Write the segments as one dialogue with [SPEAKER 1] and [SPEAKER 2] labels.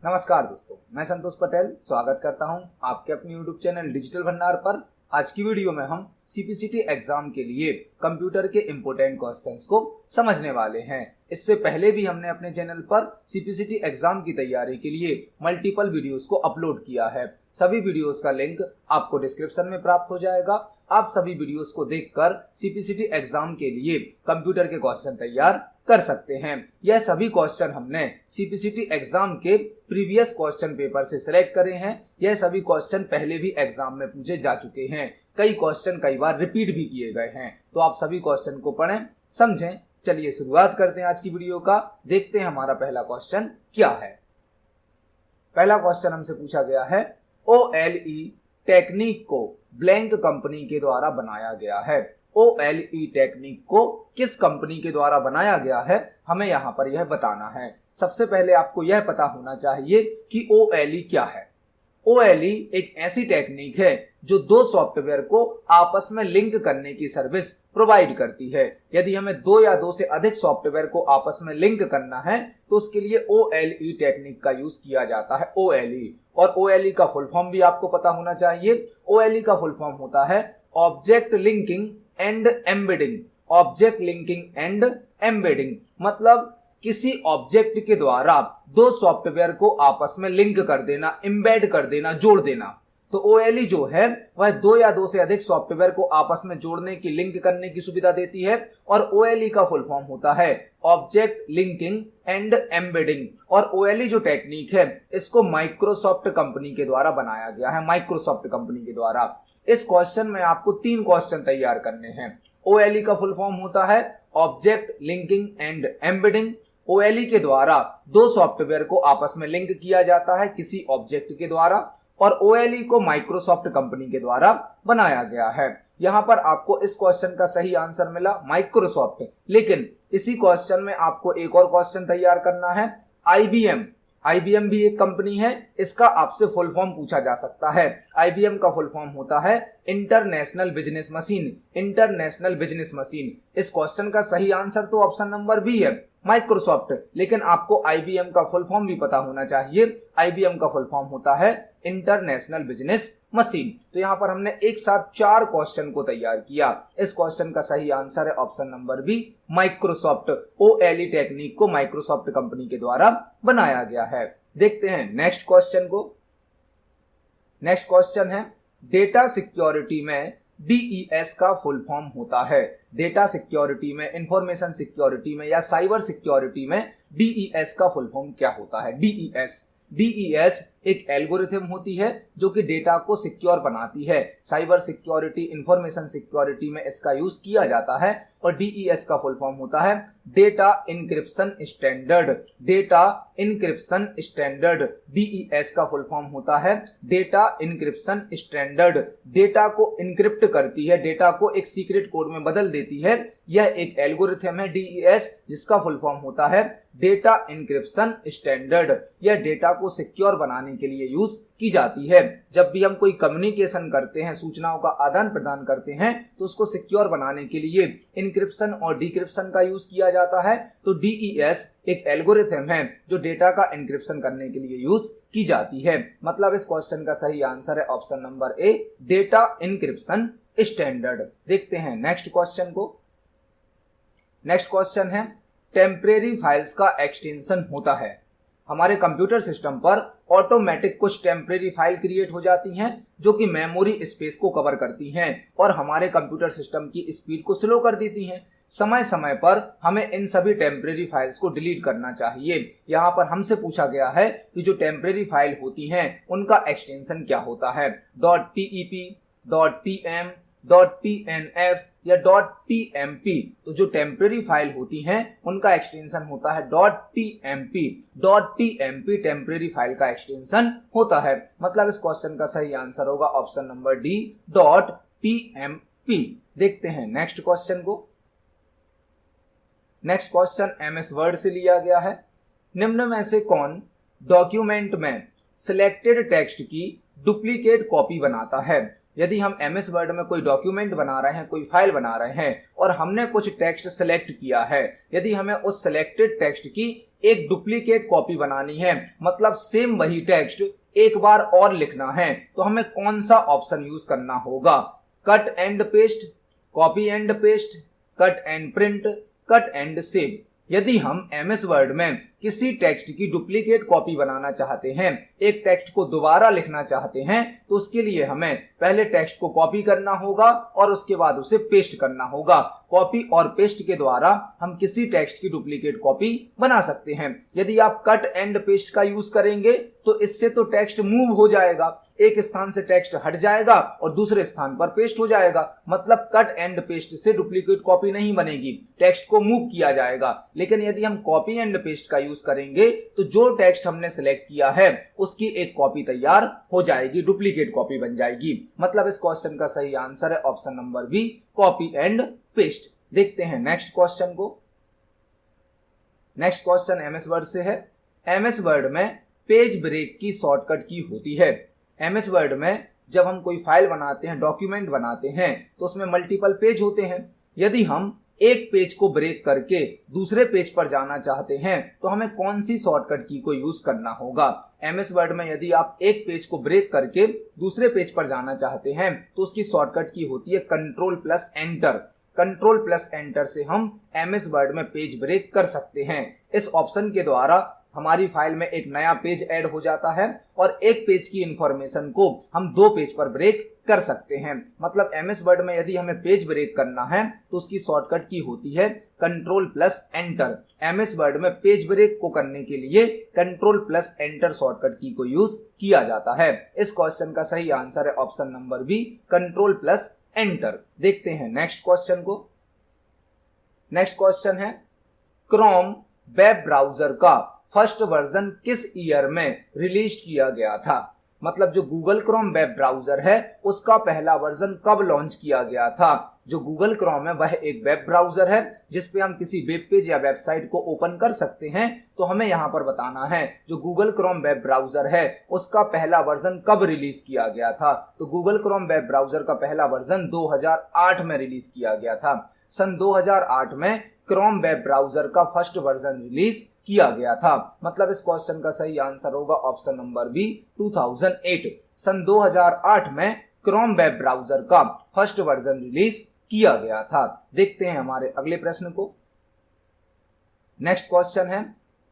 [SPEAKER 1] नमस्कार दोस्तों, मैं संतोष पटेल स्वागत करता हूं आपके अपने यूट्यूब चैनल डिजिटल भंडार पर। आज की वीडियो में हम सीपीसीटी एग्जाम के लिए कंप्यूटर के इम्पोर्टेंट क्वेश्चंस को समझने वाले हैं। इससे पहले भी हमने अपने चैनल पर सीपीसीटी एग्जाम की तैयारी के लिए मल्टीपल वीडियोस को अपलोड किया है। सभी वीडियोस का लिंक आपको डिस्क्रिप्शन में प्राप्त हो जाएगा। आप सभी वीडियोस को देखकर सीपीसीटी एग्जाम के लिए कंप्यूटर के क्वेश्चन तैयार कर सकते हैं। यह सभी क्वेश्चन हमने सीपीसीटी एग्जाम के प्रीवियस क्वेश्चन पेपर से सिलेक्ट करे हैं। यह सभी क्वेश्चन पहले भी एग्जाम में पूछे जा चुके हैं। कई क्वेश्चन कई बार रिपीट भी किए गए हैं, तो आप सभी क्वेश्चन को पढ़ें, समझें। चलिए शुरुआत करते हैं आज की वीडियो का। देखते हैं हमारा पहला क्वेश्चन क्या है। पहला क्वेश्चन हमसे पूछा गया है, OLE टेक्निक को ब्लैंक कंपनी के द्वारा बनाया गया है। OLE टेक्निक को किस कंपनी के द्वारा बनाया गया है, हमें यहाँ पर यह बताना है। सबसे पहले आपको यह पता होना चाहिए कि OLE क्या है। OLE एक ऐसी टेक्निक है जो दो सॉफ्टवेयर को आपस में लिंक करने की सर्विस प्रोवाइड करती है। यदि हमें दो या दो से अधिक सॉफ्टवेयर को आपस में लिंक करना है तो उसके लिए OLE टेक्निक का यूज किया जाता है। OLE और OLE का फुल फॉर्म भी आपको पता होना चाहिए। OLE का फुल फॉर्म होता है object linking and embedding. Object linking and embedding मतलब किसी ऑब्जेक्ट के द्वारा दो सॉफ्टवेयर को आपस में लिंक कर देना, एम्बेड कर देना, जोड़ देना। तो OLE जो है वह दो या दो से अधिक सॉफ्टवेयर को आपस में जोड़ने की, लिंक करने की सुविधा देती है। और OLE का फुल फॉर्म होता है ऑब्जेक्ट लिंकिंग एंड एम्बेडिंग। और OLE जो टेक्निक है इसको माइक्रोसॉफ्ट कंपनी के द्वारा बनाया गया है। माइक्रोसॉफ्ट कंपनी के द्वारा। इस क्वेश्चन में आपको 3 क्वेश्चन तैयार करने हैं। OLE का फुल फॉर्म होता है object linking and embedding. OLE के द्वारा दो सॉफ्टवेयर को आपस में लिंक किया जाता है किसी ऑब्जेक्ट के द्वारा, और OLE को माइक्रोसॉफ्ट कंपनी के द्वारा बनाया गया है। यहां पर आपको इस क्वेश्चन का सही आंसर मिला माइक्रोसॉफ्ट, लेकिन इसी क्वेश्चन में आपको एक और क्वेश्चन तैयार करना है। IBM भी एक कंपनी है, इसका आपसे फुल फॉर्म पूछा जा सकता है। IBM का फुल फॉर्म होता है international business machine. International business machine. इस क्वेश्चन का सही आंसर तो ऑप्शन नंबर बी है, माइक्रोसॉफ्ट, लेकिन आपको IBM का फुल फॉर्म भी पता होना चाहिए। IBM का फुल फॉर्म होता है इंटरनेशनल बिजनेस मशीन। तो यहाँ पर हमने एक साथ 4 क्वेश्चन को तैयार किया। इस क्वेश्चन का सही आंसर है option number B, Microsoft. OLE technique को माइक्रोसॉफ्ट कंपनी के द्वारा बनाया गया है। देखते हैं नेक्स्ट क्वेश्चन को। नेक्स्ट क्वेश्चन है, डेटा सिक्योरिटी में DES का फुल फॉर्म होता है। डेटा सिक्योरिटी में, इंफॉर्मेशन सिक्योरिटी में या साइबर सिक्योरिटी में DES का फुल फॉर्म क्या होता है। DES एक एल्गोरिथम होती है जो कि डेटा को सिक्योर बनाती है। साइबर सिक्योरिटी, इंफॉर्मेशन सिक्योरिटी में इसका यूज किया जाता है। और DES का फुल फॉर्म होता है data encryption standard. Data encryption standard. DES का फुल फॉर्म होता है डेटा इंक्रिप्शन स्टैंडर्ड। डेटा को इंक्रिप्ट करती है, डेटा को एक सीक्रेट कोड में बदल देती है। यह एक एल्गोरिथम है DES, जिसका फुल फॉर्म होता है डेटा इंक्रिप्शन स्टैंडर्ड। यह डेटा को सिक्योर बनाने के लिए यूज की जाती है। जब भी हम कोई कम्युनिकेशन करते हैं, सूचनाओं का आदान प्रदान करते हैं, तो उसको सिक्योर बनाने के लिए इंक्रिप्शन और डिक्रिप्शन का यूज किया जाता है। तो DES एक एल्गोरिथम है जो डेटा का इंक्रिप्शन करने के लिए यूज की जाती है। मतलब इस क्वेश्चन का सही आंसर है option number A, data encryption standard. देखते हैं नेक्स्ट क्वेश्चन को। नेक्स्ट क्वेश्चन है, टेम्परेरी फाइल्स का एक्सटेंशन होता है। हमारे कंप्यूटर सिस्टम पर ऑटोमेटिक कुछ टेम्परेरी फाइल क्रिएट हो जाती हैं जो कि मेमोरी स्पेस को कवर करती हैं और हमारे कंप्यूटर सिस्टम की स्पीड को स्लो कर देती हैं। समय समय पर हमें इन सभी टेम्परेरी फाइल्स को डिलीट करना चाहिए। यहाँ पर हमसे पूछा गया है कि जो टेम्परेरी फाइल होती हैं उनका एक्सटेंशन क्या होता है। .TEP, .TM, .TNF या .TMP। तो जो टेम्परेरी फाइल होती हैं उनका एक्सटेंशन होता है .TMP। .TMP टेम्परेरी फाइल का एक्सटेंशन होता है। मतलब इस क्वेश्चन का सही आंसर होगा ऑप्शन नंबर डी, .TMP। देखते हैं नेक्स्ट क्वेश्चन को। नेक्स्ट क्वेश्चन MS वर्ड से लिया गया है। निम्न में से कौन डॉक्यूमेंट में सिलेक्टेड टेक्स्ट की डुप्लीकेट कॉपी बनाता है। यदि हम MS वर्ड में कोई डॉक्यूमेंट बना रहे हैं, कोई फाइल बना रहे हैं और हमने कुछ टेक्स्ट सेलेक्ट किया है, यदि हमें उस सेलेक्टेड टेक्स्ट की एक डुप्लीकेट कॉपी बनानी है, मतलब सेम वही टेक्स्ट एक बार और लिखना है, तो हमें कौन सा ऑप्शन यूज करना होगा? Cut and paste, copy and paste, cut and print, cut and save. यदि हम MS वर्ड में किसी टेक्स्ट की डुप्लीकेट कॉपी बनाना चाहते हैं, एक टेक्स्ट को दोबारा लिखना चाहते हैं, तो उसके लिए हमें पहले टेक्स्ट को कॉपी करना होगा और उसके बाद उसे पेस्ट करना होगा। कॉपी और पेस्ट के द्वारा हम किसी टेक्स्ट की डुप्लीकेट कॉपी बना सकते हैं। यदि आप कट एंड पेस्ट का यूज करेंगे तो इससे तो टेक्स्ट मूव हो जाएगा, एक स्थान से टेक्स्ट हट जाएगा और दूसरे स्थान पर पेस्ट हो जाएगा, मतलब कट एंड पेस्ट से डुप्लीकेट कॉपी नहीं बनेगी, टेक्स्ट को मूव किया जाएगा। लेकिन यदि हम कॉपी एंड पेस्ट का यूज करेंगे तो जो टेक्स्ट हमने सिलेक्ट किया है उसकी एक कॉपी तैयार हो जाएगी, डुप्लीकेट कॉपी बन जाएगी। मतलब इस क्वेश्चन का सही आंसर है option number B, copy and paste. देखते हैं नेक्स्ट क्वेश्चन को। नेक्स्ट क्वेश्चन MS वर्ड से है। MS वर्ड में पेज ब्रेक की शॉर्टकट की होती है। MS वर्ड में जब हम कोई फाइल बनाते हैं, डॉक्यूमेंट बनाते हैं, तो उसमें मल्टीपल पेज होते हैं। यदि हम एक पेज को ब्रेक करके दूसरे पेज पर जाना चाहते हैं तो हमें कौन सी शॉर्टकट की को यूज करना होगा? MS वर्ड में यदि आप एक पेज को ब्रेक करके दूसरे पेज पर जाना चाहते हैं तो उसकी शॉर्टकट की होती है control plus enter. Control plus enter से हम MS वर्ड में पेज ब्रेक कर सकते हैं। इस ऑप्शन के द्वारा हमारी फाइल में एक नया पेज ऐड हो जाता है और एक पेज की इंफॉर्मेशन को हम दो पेज पर ब्रेक कर सकते हैं। मतलब MS वर्ड में यदि हमें पेज ब्रेक करना है तो उसकी शॉर्टकट की होती है control plus enter. MS word में पेज ब्रेक को करने के लिए कंट्रोल प्लस एंटर शॉर्टकट की को यूज किया जाता है। इस क्वेश्चन का सही आंसर है option number B, control plus enter. देखते हैं नेक्स्ट क्वेश्चन को। नेक्स्ट क्वेश्चन है, क्रोम वेब ब्राउजर का फर्स्ट वर्जन किस ईयर में रिलीज किया गया था? मतलब जो गूगल क्रोम वेब ब्राउजर है उसका पहला वर्जन कब लॉन्च किया गया था? जो गूगल क्रोम है वह एक वेब ब्राउजर है जिसपे हम किसी वेब पेज या वेबसाइट को ओपन कर सकते हैं। तो हमें यहाँ पर बताना है जो गूगल क्रोम वेब ब्राउजर है उसका पहला वर्जन कब रिलीज किया गया था। तो गूगल क्रोम वेब ब्राउजर का पहला वर्जन 2008 में रिलीज किया गया था। सन 2008 में क्रोम वेब ब्राउजर का फर्स्ट वर्जन रिलीज किया गया था। मतलब इस क्वेश्चन का सही आंसर होगा ऑप्शन नंबर बी, 2008। सन 2008 में क्रोम वेब ब्राउजर का फर्स्ट वर्जन रिलीज किया गया था। देखते हैं हमारे अगले प्रश्न को। नेक्स्ट क्वेश्चन है,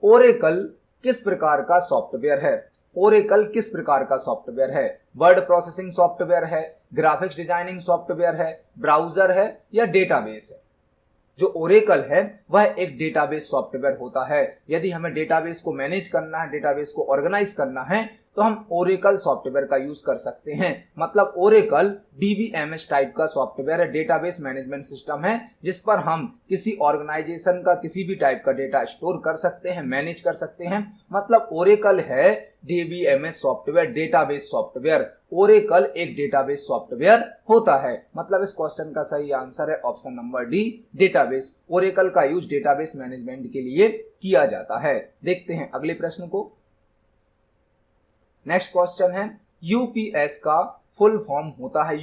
[SPEAKER 1] ओरेकल किस प्रकार का सॉफ्टवेयर है? ओरेकल किस प्रकार का सॉफ्टवेयर है? वर्ड प्रोसेसिंग सॉफ्टवेयर है, ग्राफिक्स डिजाइनिंग सॉफ्टवेयर है, ब्राउजर है या डेटाबेस है? जो ओरेकल है वह एक डेटाबेस सॉफ्टवेयर होता है। यदि हमें डेटाबेस को मैनेज करना है, डेटाबेस को ऑर्गेनाइज करना है तो हम ओरेकल सॉफ्टवेयर का यूज कर सकते हैं। मतलब ओरेकल DBMS टाइप का सॉफ्टवेयर है, डेटाबेस मैनेजमेंट सिस्टम है, जिस पर हम किसी ऑर्गेनाइजेशन का किसी भी टाइप का डेटा स्टोर कर सकते हैं, मैनेज कर सकते हैं। मतलब ओरेकल है DBMS software, database software. Oracle एक डेटाबेस सॉफ्टवेयर होता है। मतलब इस क्वेश्चन का सही आंसर है option number D, database. Oracle का यूज डेटाबेस मैनेजमेंट के लिए किया जाता है। देखते हैं अगले प्रश्न को। नेक्स्ट क्वेश्चन है, यूपीएस का फुल फॉर्म होता है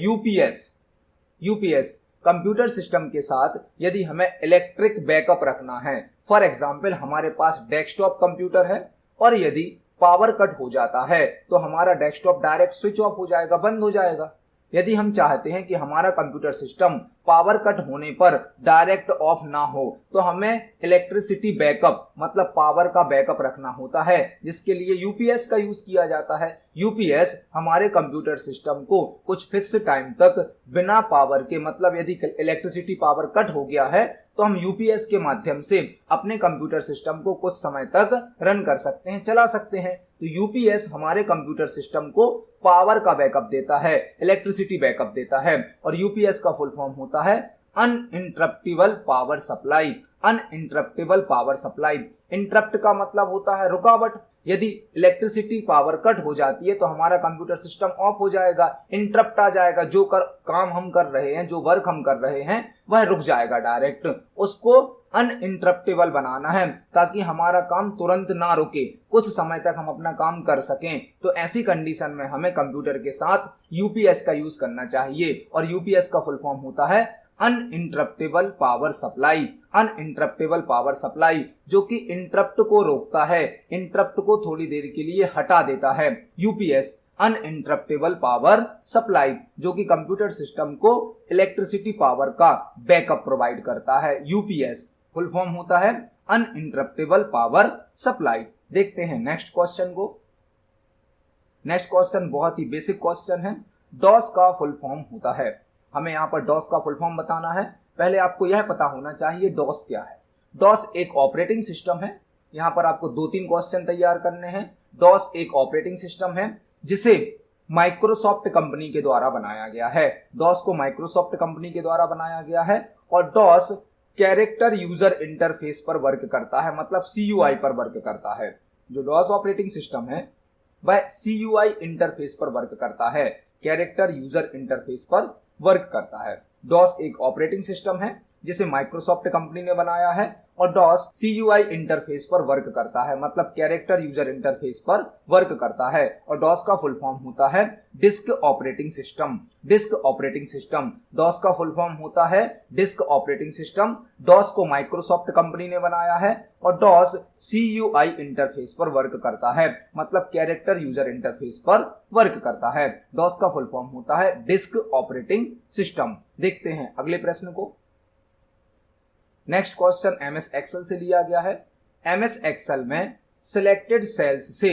[SPEAKER 1] यूपीएस कंप्यूटर सिस्टम के साथ यदि हमें इलेक्ट्रिक बैकअप रखना है, फॉर एग्जांपल हमारे पास डेस्कटॉप कंप्यूटर है और यदि पावर कट हो जाता है तो हमारा डेस्कटॉप डायरेक्ट स्विच ऑफ हो जाएगा, बंद हो जाएगा। यदि हम चाहते हैं कि हमारा कंप्यूटर सिस्टम पावर कट होने पर डायरेक्ट ऑफ ना हो तो हमें इलेक्ट्रिसिटी बैकअप मतलब पावर का बैकअप रखना होता है, जिसके लिए यूपीएस का यूज किया जाता है। यूपीएस हमारे कंप्यूटर सिस्टम को कुछ फिक्स टाइम तक बिना पावर के, मतलब यदि इलेक्ट्रिसिटी पावर कट हो गया है तो हम यूपीएस के माध्यम से अपने कंप्यूटर सिस्टम को कुछ समय तक रन कर सकते हैं, चला सकते हैं। तो यूपीएस हमारे कंप्यूटर सिस्टम को पावर का बैकअप देता है, इलेक्ट्रिसिटी बैकअप देता है। और यूपीएस का फुल फॉर्म होता है uninterruptible power supply. Uninterruptible power supply, interrupt का मतलब होता है रुकावट। यदि इलेक्ट्रिसिटी पावर कट हो जाती है तो हमारा कंप्यूटर सिस्टम ऑफ हो जाएगा, इंटरप्ट आ जाएगा, जो काम हम कर रहे हैं, जो वर्क हम कर रहे हैं वह रुक जाएगा डायरेक्ट। उसको अनइंटरप्टेबल बनाना है ताकि हमारा काम तुरंत ना रुके, कुछ समय तक हम अपना काम कर सकें। तो ऐसी कंडीशन में हमें कंप्यूटर के साथ यूपीएस का यूज करना चाहिए और यूपीएस का फुल फॉर्म होता है uninterruptible power supply. Uninterruptible power supply जो कि इंटरप्ट को रोकता है, इंटरप्ट को थोड़ी देर के लिए हटा देता है। यूपीएस अनइंटरप्टेबल पावर सप्लाई जो कि कंप्यूटर सिस्टम को इलेक्ट्रिसिटी पावर का बैकअप प्रोवाइड करता है। यूपीएस फुल फॉर्म होता है अनइंटरप्टेबल पावर सप्लाई। देखते हैं नेक्स्ट क्वेश्चन को। नेक्स्ट क्वेश्चन बहुत ही बेसिक क्वेश्चन है। डॉस का फुल फॉर्म होता है, हमें यहाँ पर डॉस का फुल फॉर्म बताना है। पहले आपको यह पता होना चाहिए डॉस क्या है। डॉस एक ऑपरेटिंग सिस्टम है। यहाँ पर आपको 2-3 क्वेश्चन तैयार करने हैं। डॉस एक ऑपरेटिंग सिस्टम है जिसे माइक्रोसॉफ्ट कंपनी के द्वारा बनाया गया है। डॉस को माइक्रोसॉफ्ट कंपनी के द्वारा बनाया गया है और डॉस कैरेक्टर यूजर इंटरफेस पर वर्क करता है, मतलब CUI पर वर्क करता है। जो डॉस ऑपरेटिंग सिस्टम है वह CUI इंटरफेस पर वर्क करता है, कैरेक्टर यूजर इंटरफेस पर वर्क करता है। डॉस एक ऑपरेटिंग सिस्टम है जिसे माइक्रोसॉफ्ट कंपनी ने बनाया है और डॉस CUI इंटरफेस पर वर्क करता है, मतलब कैरेक्टर यूजर इंटरफेस पर वर्क करता है। और डॉस का फुल फॉर्म होता है disk operating system. Disk operating system, DOS का फुल फॉर्म होता है डिस्क ऑपरेटिंग सिस्टम। डॉस को माइक्रोसॉफ्ट कंपनी ने बनाया है और डॉस CUI इंटरफेस पर वर्क करता है, मतलब कैरेक्टर यूजर इंटरफेस पर वर्क करता है। डॉस का फुल फॉर्म होता है डिस्क ऑपरेटिंग सिस्टम। देखते हैं अगले प्रश्न को। नेक्स्ट क्वेश्चन MS एक्सेल से लिया गया है। MS एक्सेल में सिलेक्टेड सेल्स से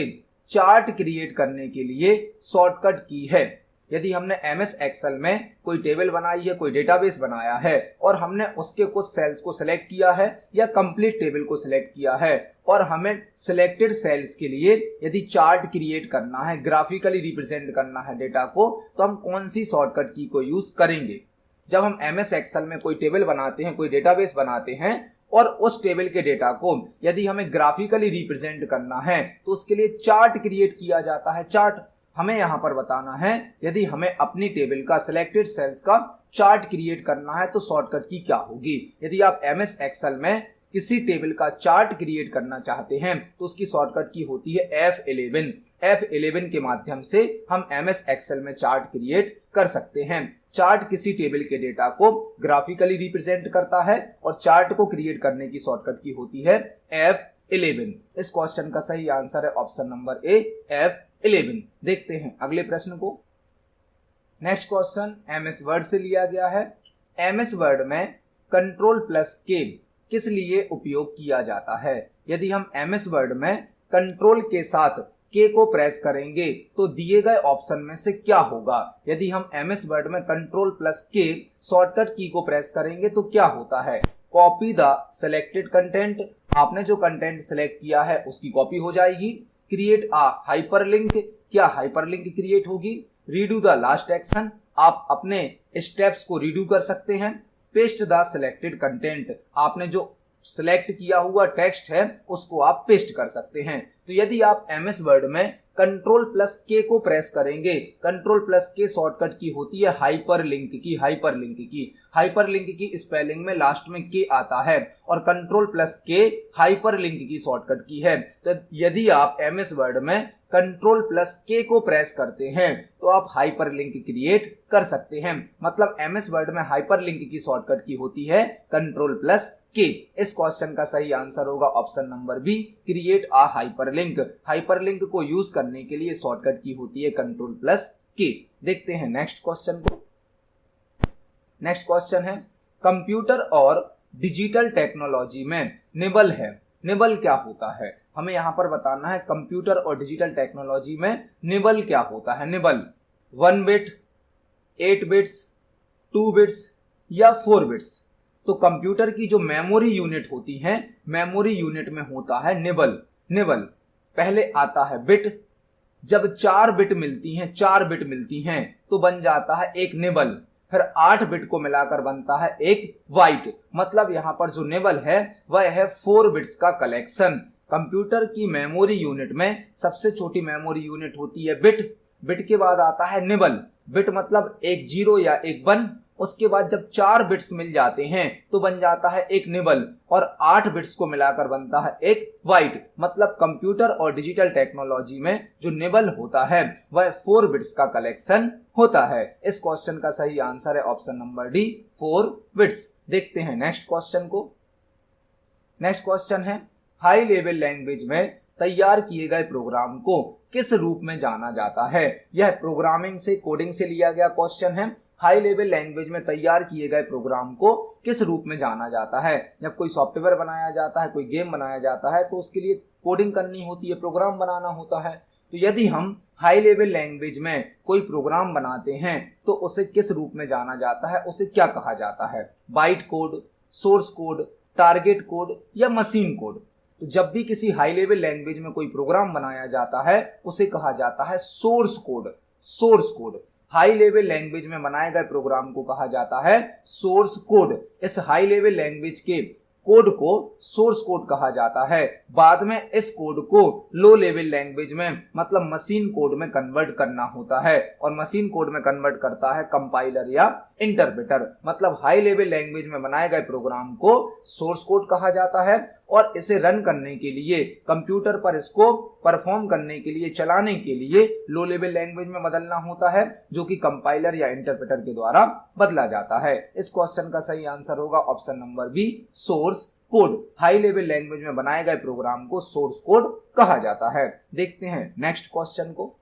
[SPEAKER 1] चार्ट क्रिएट करने के लिए शॉर्टकट की है। यदि हमने MS एक्सेल में कोई टेबल बनाई है, कोई डेटाबेस बनाया है और हमने उसके कुछ सेल्स को सिलेक्ट किया है या कंप्लीट टेबल को सिलेक्ट किया है और हमें सिलेक्टेड सेल्स के लिए यदि चार्ट क्रिएट करना है, ग्राफिकली रिप्रेजेंट करना है डेटा को, तो हम कौन सी शॉर्टकट की को यूज करेंगे? जब हम MS एक्सेल में कोई टेबल बनाते हैं, कोई डेटाबेस बनाते हैं और उस टेबल के डेटा को यदि हमें ग्राफिकली रिप्रेजेंट करना है तो उसके लिए चार्ट क्रिएट किया जाता है। चार्ट हमें यहां पर बताना है, यदि हमें अपनी टेबल का सिलेक्टेड सेल्स का चार्ट क्रिएट करना है तो शॉर्टकट की क्या होगी। यदि आप MS एक्सेल में किसी टेबल का चार्ट क्रिएट करना चाहते हैं तो उसकी शॉर्टकट की होती है F11। F11 के माध्यम से हम MS एक्सेल में चार्ट क्रिएट कर सकते हैं। चार्ट किसी टेबल के डेटा को ग्राफिकली रिप्रेजेंट करता है और चार्ट को क्रिएट करने की शॉर्टकट की होती है F11। इस क्वेश्चन का सही आंसर है ऑप्शन नंबर A, F11। देखते हैं अगले प्रश्न को। नेक्स्ट क्वेश्चन MS वर्ड से लिया गया है। MS वर्ड में Ctrl+K किस लिए उपयोग किया जाता है? यदि हम MS वर्ड में कंट्रोल के साथ K को प्रेस करेंगे तो दिए गए ऑप्शन में से क्या होगा? यदि हम MS वर्ड में Ctrl+K शॉर्टकट की को प्रेस करेंगे तो क्या होता है? कॉपी द सिलेक्टेड कंटेंट, आपने जो कंटेंट सिलेक्ट किया है उसकी कॉपी हो जाएगी। क्रिएट अ हाइपरलिंक, क्या हाइपरलिंक क्रिएट होगी। रीडू द लास्ट एक्शन, आप अपने स्टेप्स को रीडू कर सकते हैं। पेस्ट द सिलेक्टेड कंटेंट, आपने जो सिलेक्ट किया हुआ टेक्स्ट है उसको आप पेस्ट कर सकते हैं। तो यदि आप MS वर्ड में Ctrl+K को प्रेस करेंगे, Ctrl+K शॉर्टकट की होती है हाइपरलिंक की। हाइपरलिंक की स्पेलिंग में लास्ट में K आता है और Ctrl+K हाइपरलिंक की शॉर्टकट की है। तो यदि आप MS वर्ड में Ctrl+K को प्रेस करते हैं तो आप हाइपरलिंक क्रिएट कर सकते हैं। मतलब MS वर्ड में हाइपरलिंक की शॉर्टकट की होती है Ctrl+K। इस क्वेश्चन का सही आंसर होगा option number B, create a hyperlink. Hyperlink को यूज करने के लिए शॉर्टकट की होती है Ctrl+K। देखते हैं नेक्स्ट क्वेश्चन को। नेक्स्ट क्वेश्चन है कंप्यूटर और डिजिटल टेक्नोलॉजी में निबल है। निबल क्या होता है? हमें यहां पर बताना है कंप्यूटर और डिजिटल टेक्नोलॉजी में निबल क्या होता है। निबल 1 बिट, 8 बिट्स, 2 बिट्स या 4 बिट्स। तो कंप्यूटर की जो मेमोरी यूनिट होती है, मेमोरी यूनिट में होता है निबल। निबल पहले आता है बिट, जब 4 बिट मिलती हैं तो बन जाता है एक निबल। फिर 8 बिट को मिलाकर बनता है एक बाइट। मतलब यहां पर जो निबल है वह है 4 बिट्स का कलेक्शन। कंप्यूटर की मेमोरी यूनिट में सबसे छोटी मेमोरी यूनिट होती है बिट। बिट के बाद आता है निबल। बिट मतलब एक 0 या एक 1 उसके बाद जब 4 बिट्स मिल जाते हैं तो बन जाता है एक निबल, और 8 बिट्स को मिलाकर बनता है एक बाइट। मतलब कंप्यूटर और डिजिटल टेक्नोलॉजी में जो निबल होता है वह 4 बिट्स का कलेक्शन होता है। इस क्वेश्चन का सही आंसर है ऑप्शन नंबर डी, 4 बिट्स। देखते हैं नेक्स्ट क्वेश्चन को। नेक्स्ट क्वेश्चन है, हाई लेवल लैंग्वेज में तैयार किए गए प्रोग्राम को किस रूप में जाना जाता है। यह प्रोग्रामिंग से, कोडिंग से लिया गया क्वेश्चन है। हाई लेवल लैंग्वेज में तैयार किए गए प्रोग्राम को किस रूप में जाना जाता है। जब कोई सॉफ्टवेयर बनाया जाता है, कोई गेम बनाया जाता है, तो उसके लिए कोडिंग करनी होती है, प्रोग्राम बनाना होता है। तो यदि हम हाई लेवल लैंग्वेज में कोई प्रोग्राम बनाते हैं तो उसे किस रूप में जाना जाता है, उसे क्या कहा जाता है। Byte code, source code, target code या मशीन कोड। तो जब भी किसी हाई लेवल लैंग्वेज में कोई प्रोग्राम बनाया जाता है उसे कहा जाता है source code. Source code high level language में बनाए गए प्रोग्राम को कहा जाता है सोर्स कोड। इस हाई लेवल लैंग्वेज के कोड को सोर्स कोड कहा जाता है। बाद में इस कोड को लो लेवल लैंग्वेज में, मतलब मशीन कोड में कन्वर्ट करना होता है, और मशीन कोड में कन्वर्ट करता है कंपाइलर या इंटरप्रेटर। मतलब हाई लेवल लैंग्वेज में बनाए गए प्रोग्राम को सोर्स कोड कहा जाता है, और इसे रन करने के लिए, कंप्यूटर पर इसको परफॉर्म करने के लिए, चलाने के लिए लो लेवल लैंग्वेज में बदलना होता है, जो कि कंपाइलर या इंटरप्रेटर के द्वारा बदला जाता है। इस क्वेश्चन का सही आंसर होगा option number B, source code. High level language में बनाए गए प्रोग्राम को सोर्स कोड कहा जाता है। देखते हैं नेक्स्ट क्वेश्चन को।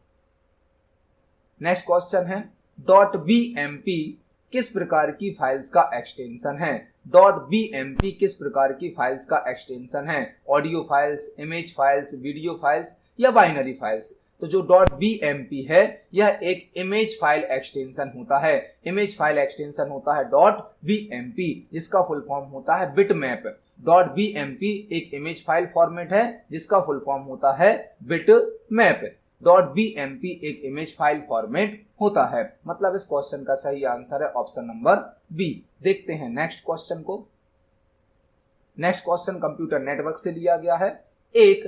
[SPEAKER 1] नेक्स्ट क्वेश्चन है, .bmp किस प्रकार की फाइल्स का एक्सटेंशन है। .bmp किस प्रकार की फाइल्स का एक्सटेंशन है। Audio files, image files, video files या बाइनरी फाइल्स। तो जो .bmp है यह एक इमेज फाइल एक्सटेंशन होता है। इमेज फाइल एक्सटेंशन होता है .bmp, जिसका फुल फॉर्म होता है बिटमैप। .bmp एक इमेज फाइल फॉर्मेट है जिसका फुल फॉर्म होता है बिटमैप। .bmp एक इमेज फाइल फॉर्मेट होता है। मतलब इस क्वेश्चन का सही आंसर है ऑप्शन नंबर बी। देखते हैं नेक्स्ट क्वेश्चन को। नेक्स्ट क्वेश्चन कंप्यूटर नेटवर्क से लिया गया है। एक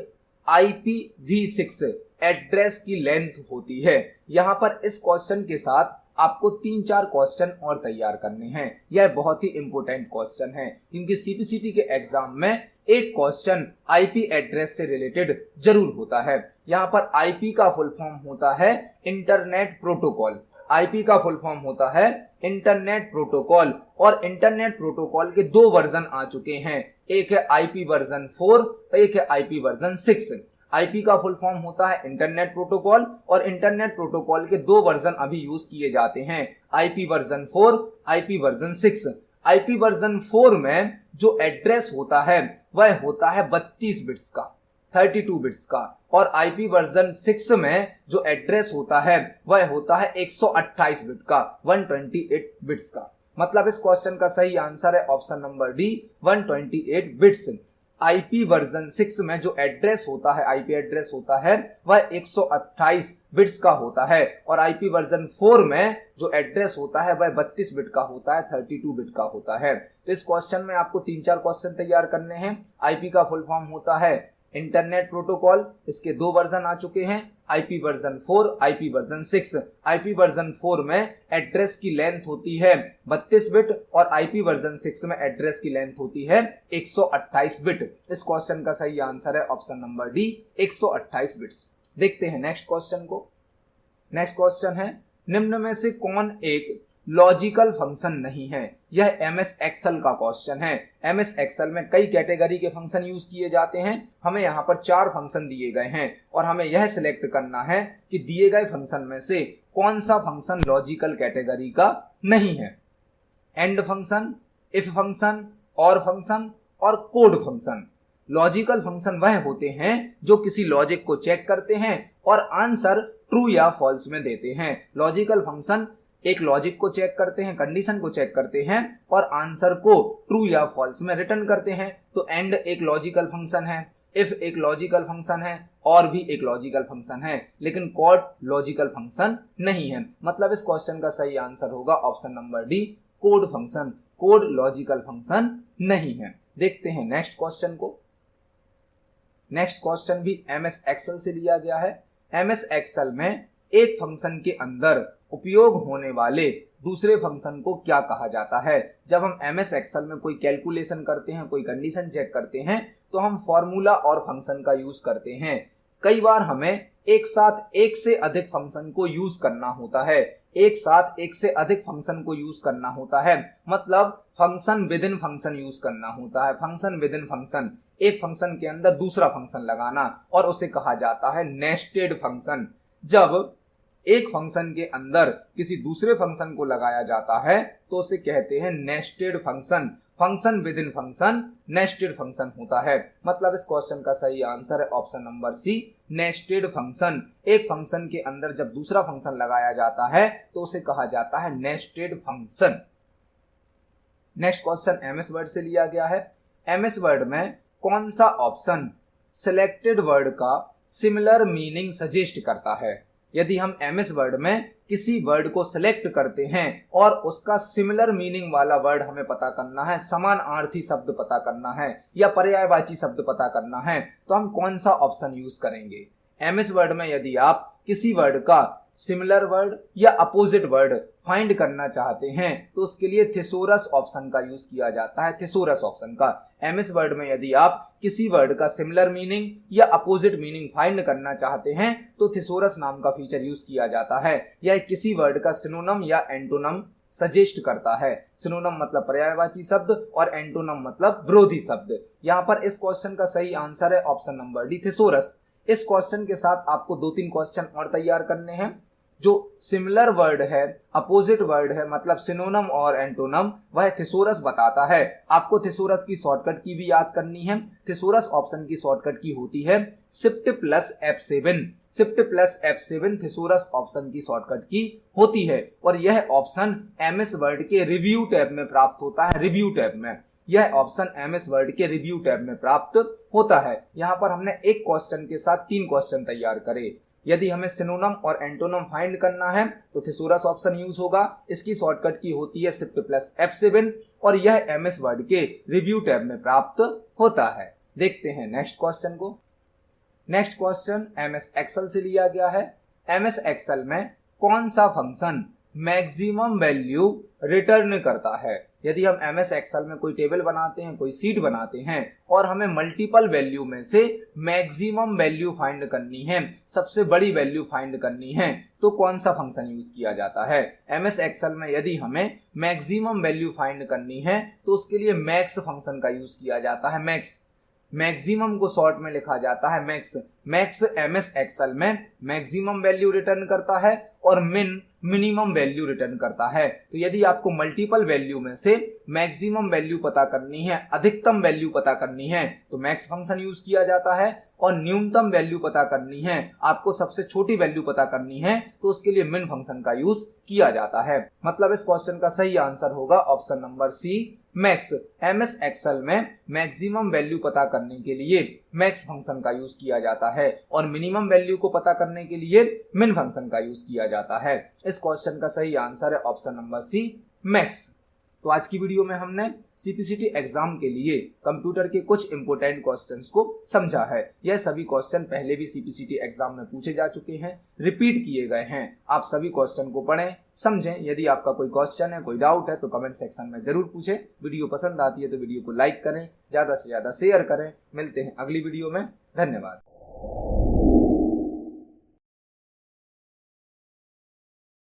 [SPEAKER 1] IPv6 एड्रेस की लेंथ होती है। यहां पर इस क्वेश्चन के साथ आपको 3-4 क्वेश्चन और तैयार करने हैं। यह बहुत ही इंपॉर्टेंट क्वेश्चन है क्योंकि सीपीसीटी के एग्जाम में एक क्वेश्चन आईपी एड्रेस से रिलेटेड जरूर होता है। यहाँ पर आईपी का फुल फॉर्म होता है इंटरनेट प्रोटोकॉल। आईपी का फुल फॉर्म होता है इंटरनेट प्रोटोकॉल, और इंटरनेट प्रोटोकॉल के 2 वर्जन आ चुके हैं। एक है आईपी वर्जन 4, एक है आईपी वर्जन 6। आईपी का फुल फॉर्म होता है इंटरनेट प्रोटोकॉल, और इंटरनेट प्रोटोकॉल के 2 वर्जन अभी यूज किए जाते हैं, IP version 4, IP version 6। IP version 4 में जो एड्रेस होता है वह होता है 32 बिट्स का, 32 बिट्स का, और आईपी वर्जन 6 में जो एड्रेस होता है वह होता है 128 बिट का, 128 बिट्स का। मतलब इस क्वेश्चन का सही आंसर है option number D, 128 bits. IP version 6 में जो एड्रेस होता है, आईपी एड्रेस होता है वह 128 बिट्स का होता है, और आईपी वर्जन 4 में जो एड्रेस होता है वह 32 बिट का होता है, 32 बिट का होता है। तो इस क्वेश्चन में आपको 3-4 क्वेश्चन तैयार करने हैं। आईपी का फुल फॉर्म होता है इंटरनेट प्रोटोकॉल, इसके 2 वर्जन आ चुके हैं, IP version 4, IP version 6। IP version 4 में एड्रेस की लेंथ होती है 32 बिट, और आईपी वर्जन 6 में एड्रेस की लेंथ होती है 128 बिट। इस क्वेश्चन का सही आंसर है ऑप्शन नंबर डी, 128 बिट्स। देखते हैं नेक्स्ट क्वेश्चन को। नेक्स्ट क्वेश्चन है, निम्न में से कौन एक लॉजिकल फंक्शन नहीं है। यह एमएस एक्सेल का क्वेश्चन है। एमएस एक्सेल में कई कैटेगरी के फंक्शन यूज किए जाते हैं। हमें यहाँ पर 4 फंक्शन दिए गए हैं, और हमें यह सिलेक्ट करना है कि दिए गए फंक्शन में से कौन सा फंक्शन लॉजिकल कैटेगरी का नहीं है। एंड फंक्शन, इफ फंक्शन, और फंक्शन और कोड फंक्शन। लॉजिकल फंक्शन वह होते हैं जो किसी लॉजिक को चेक करते हैं और आंसर ट्रू या फॉल्स में देते हैं। लॉजिकल फंक्शन एक लॉजिक को चेक करते हैं, कंडीशन को चेक करते हैं और आंसर को ट्रू या फॉल्स में रिटर्न करते हैं। तो एंड एक लॉजिकल फंक्शन है, इफ एक लॉजिकल फंक्शन है, और भी एक लॉजिकल फंक्शन है, लेकिन कोड लॉजिकल फंक्शन नहीं है। मतलब इस क्वेश्चन का सही आंसर होगा option number D, code function. Code logical function नहीं है। देखते हैं नेक्स्ट क्वेश्चन को। नेक्स्ट क्वेश्चन भी एमएस एक्सेल से लिया गया है। एमएस एक्सेल में एक फंक्शन के अंदर उपयोग होने वाले दूसरे फंक्शन को क्या कहा जाता है। जब हम एमएस एक्सेल में कोई कैलकुलेशन करते हैं, कोई कंडीशन चेक करते हैं, तो हम फॉर्मूला और फंक्शन का यूज करते हैं। कई बार हमें एक साथ एक से अधिक फंक्शन को यूज करना होता है, एक साथ एक से अधिक फंक्शन को यूज करना होता है, मतलब function within function use करना होता है। फंक्शन विद इन फंक्शन, एक फंक्शन के अंदर दूसरा फंक्शन लगाना, और उसे कहा जाता है नेस्टेड फंक्शन। जब एक फंक्शन के अंदर किसी दूसरे फंक्शन को लगाया जाता है तो उसे कहते हैं nested function. Function within function nested function होता है। मतलब इस क्वेश्चन का सही आंसर है option number C, nested function. एक फंक्शन के अंदर जब दूसरा फंक्शन लगाया जाता है तो उसे कहा जाता है nested function. Next question MS word से लिया गया है। एमएस वर्ड में कौन सा ऑप्शन सिलेक्टेड वर्ड का सिमिलर मीनिंग सजेस्ट करता है। यदि हम एमएस वर्ड में किसी वर्ड को सिलेक्ट करते हैं और उसका सिमिलर मीनिंग वाला वर्ड हमें पता करना है, समानार्थी शब्द पता करना है या पर्यायवाची शब्द पता करना है, तो हम कौन सा ऑप्शन यूज करेंगे। एमएस वर्ड में यदि आप किसी वर्ड का सिमिलर वर्ड या अपोजिट वर्ड फाइंड करना चाहते हैं तो उसके लिए थिसोरस ऑप्शन का यूज किया जाता है, थिसोरस ऑप्शन का। एमएस वर्ड में यदि आप किसी वर्ड का सिमिलर मीनिंग या अपोजिट मीनिंग फाइंड करना चाहते हैं तो थिसोरस नाम का फीचर यूज किया जाता है। यह किसी वर्ड का सिनोनिम या एंटोनिम सजेस्ट करता है। सिनोनिम मतलब पर्यायवाची शब्द और एंटोनिम मतलब विरोधी शब्द। यहाँ पर इस क्वेश्चन का सही आंसर है ऑप्शन नंबर डी, थिसोरस। इस क्वेश्चन के साथ आपको 2-3 क्वेश्चन और तैयार करने हैं। जो सिमिलर वर्ड है, अपोजिट वर्ड है, मतलब सिनोनिम और एंटोनिम, वह थिसोरस बताता है। आपको थिसोरस की शॉर्टकट की भी याद करनी है। थिसोरस ऑप्शन की शॉर्टकट की होती है shift plus F7। Shift plus F7 thesaurus option की शॉर्टकट की होती है और यह ऑप्शन एमएस वर्ड के रिव्यू टैब में प्राप्त होता है। रिव्यू टैब में यह ऑप्शन एमएस वर्ड के रिव्यू टैब में प्राप्त होता है। यहाँ पर हमने एक क्वेश्चन के साथ 3 क्वेश्चन तैयार करे। यदि हमें सिनोनिम और एंटोनिम फाइंड करना है तो थिसोरस ऑप्शन यूज होगा। इसकी शॉर्टकट की होती है शिफ्ट प्लस F7 और यह एमएस वर्ड के रिव्यू टैब में प्राप्त होता है। देखते हैं नेक्स्ट क्वेश्चन को। नेक्स्ट क्वेश्चन एमएस एक्सेल से लिया गया है। एमएस एक्सेल में कौन सा फंक्शन मैक्सिमम वैल्यू रिटर्न करता है। यदि हम एमएस एक्सेल में कोई टेबल बनाते हैं, कोई सीट बनाते हैं और हमें मल्टीपल वैल्यू में से मैक्सिमम वैल्यू फाइंड करनी है, सबसे बड़ी वैल्यू फाइंड करनी है, तो कौन सा फंक्शन यूज किया जाता है। एमएस एक्सेल में यदि हमें मैक्सिमम वैल्यू फाइंड करनी है तो उसके लिए मैक्स फंक्शन का यूज किया जाता है। मैक्स, मैक्सिमम को शॉर्ट में लिखा जाता है मैक्स। मैक्स एमएस एक्सेल में मैक्सिमम वैल्यू रिटर्न करता है और मिनिमम वैल्यू रिटर्न करता है। तो यदि आपको मल्टीपल वैल्यू में से मैक्सिमम वैल्यू पता करनी है, अधिकतम वैल्यू पता करनी है, तो मैक्स फंक्शन यूज किया जाता है। और न्यूनतम वैल्यू पता करनी है, आपको सबसे छोटी वैल्यू पता करनी है, तो उसके लिए मिन फंक्शन का यूज किया जाता है। मतलब इस क्वेश्चन का सही आंसर होगा option number C, max. MS Excel में मैक्सिमम वैल्यू पता करने के लिए मैक्स फंक्शन का यूज किया जाता है और मिनिमम वैल्यू को पता करने के लिए मिन फंक्शन का यूज किया जाता है। इस क्वेश्चन का सही आंसर है ऑप्शन नंबर सी, मैक्स। तो आज की वीडियो में हमने सीपीसीटी एग्जाम के लिए कंप्यूटर के कुछ इंपोर्टेंट क्वेश्चंस को समझा है। यह सभी क्वेश्चन पहले भी सीपीसीटी एग्जाम में पूछे जा चुके हैं, रिपीट किए गए हैं। आप सभी क्वेश्चन को पढ़ें, समझें। यदि आपका कोई क्वेश्चन है, कोई डाउट है तो कमेंट सेक्शन में जरूर पूछें। वीडियो पसंद आती है तो वीडियो को लाइक करें, ज्यादा से ज्यादा शेयर करें। मिलते हैं अगली वीडियो में। धन्यवाद।